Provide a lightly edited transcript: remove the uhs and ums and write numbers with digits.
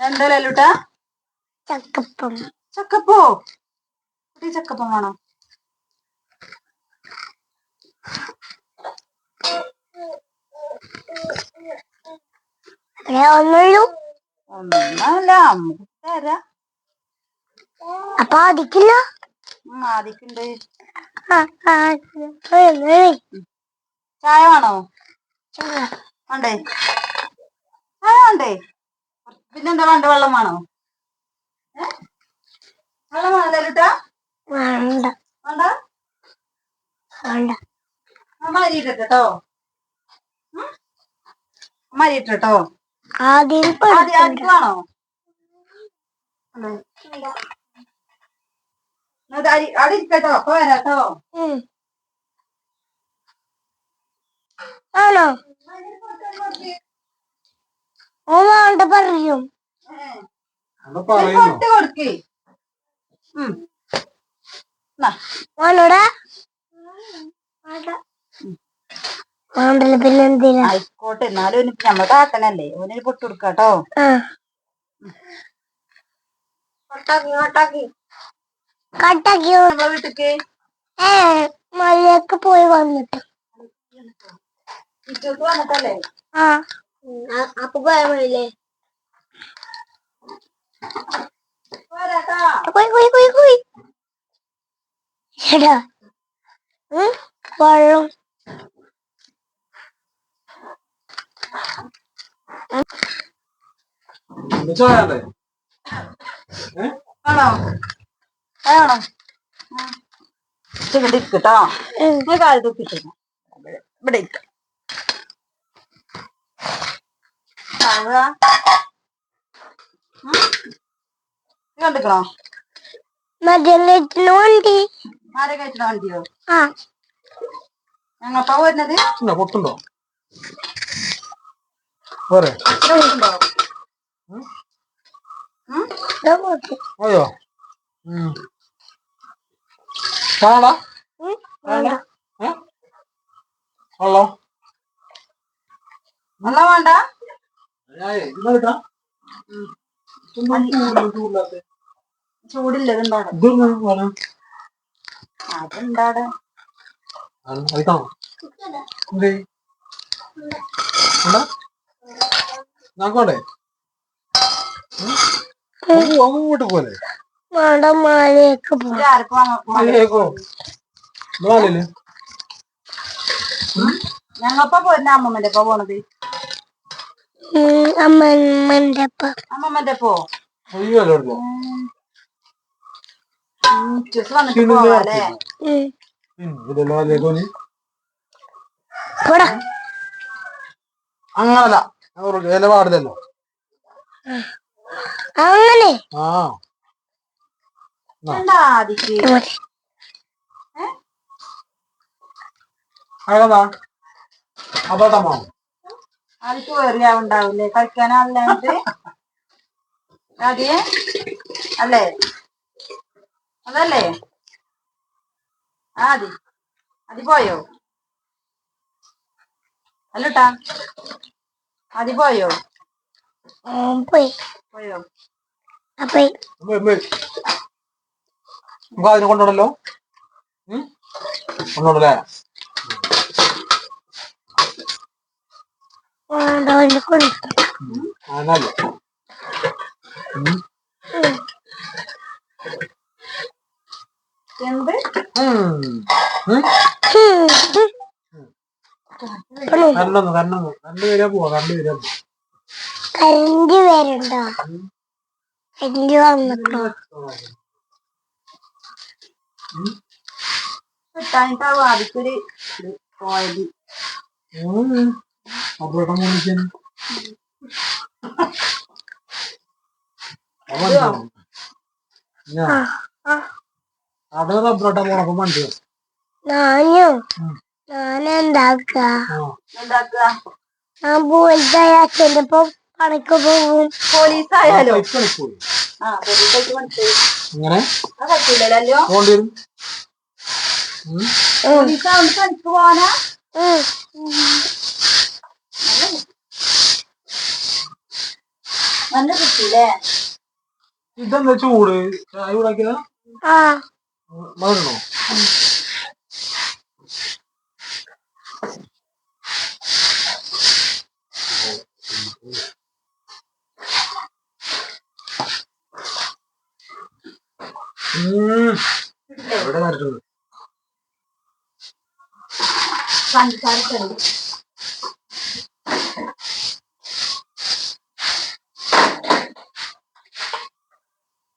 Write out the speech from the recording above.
എന്താ ലൂട്ടാ? ചക്കപ്പം. ചക്കപ്പോ? ചക്കപ്പം വേണോ? ഒന്നല്ല അമ്മക്ക് തരാ. അപ്പൊ ആദിക്കില്ല? ആദിക്കുണ്ട്. ചായ വേണോ? വേണ്ടേ? ചായ വേണ്ടേ? പിന്നെന്താ വേണ്ട? വെള്ളം വേണോ? വെള്ളം വേണോ ലൂട്ടാ? വേണ്ട. വേണ്ട? വേണ്ട. അമ്മരിട്ടോ. അമ്മരിട്ടോ. ആദിക്ക് വേണോ? അവിടെ ഇരിക്കട്ടോ, അപ്പൊ വരാട്ടോ. ആണോ? ഓണ്ട പറയും. കൊടുക്കേ. വേണ്ടല്ലോ, പിന്നെ എന്തിനാ? ആയിക്കോട്ടെ, എന്നാലും ഞമ്മ കാക്കനല്ലേ, ഓനൊരു പൊട്ട് കൊടുക്കാട്ടോ. വീട്ടിക്ക് മഴയൊക്കെ പോയി വന്നിട്ട് വന്നിട്ടല്ലേ? അപ്പൊ പോയാ മതില്ലേ? എടാ വെള്ളം ആണോ? ആണോ? ഇവിടെ ഇരിക്കട്ടോ. കാല് തൂക്കിട്ട് ഇവിടെ ഇരിക്ക. കണ്ടിക്കണോ? വണ്ടി. ആരെ കയറ്റണ വണ്ടിയോ? ആ, ഞങ്ങപ്പാ വരുന്നത്. പൊട്ടുണ്ടോ? അയ്യോ കാണാ ഹലോ വെള്ളം വേണ്ട? ചൂടില്ല. അതെന്താടെ? നോക്കോട്ടെ അങ്ങോട്ട് പോലെ മഴയൊക്കെ ഞങ്ങപ്പ പോരുന്ന അമ്മമ്മന്റെ ഒപ്പം പോണത്. അമ്മമ്മന്റെ പോ വന്നിട്ട് പോവാല്ലേ? അങ്ങനല്ല, ഇല പാടില്ലല്ലോ അങ്ങനെ. അബദ്ധമാ. ആദിക്ക് വേറിയാവുണ്ടാവൂലേ കളിക്കാനാളില്ലാണ്ട്? ആദിയെ അല്ലേ? അതല്ലേ ആദി? അതി പോയോ? അല്ലട്ടാ, അതി പോയോ? പോയോ? അതിനെ കൊണ്ടോടല്ലോ. കൊണ്ടോടല്ലേ? അതല്ലേ എന്ത്? കറണ്ട് വരാ പോവാ. കരണ്ട് വരണ്ടോ? കരണ്ട് വന്നിട്ടോ? കിട്ടാനിട്ടാവും ആദിക്കൊരു പോയത്. അബ്രോട്ടം പോണിക്കാൻ അവിടെ അബ്രോട്ടം പോണപ്പം വണ്ടി ഞാനെന്താക്ക എന്താക്കുക? ഞാൻ പോലീസായപ്പോ പണിക്ക് പോകും. പോലീസായാലോ? പോയി പോലീസായിട്ട് മനസ്സിലായി. ഇങ്ങനെ പറ്റൂലല്ലോ. പോലീസാവുമ്പോ പണിക്ക് പോവാനാ? നല്ല കിട്ടൂലേ? ഇതെന്താ ചൂട് ചായ ചൂടാക്കിയതാ ആ മറന്നോ എവിടെ വരട്ടുന്നത് പഞ്ചസാര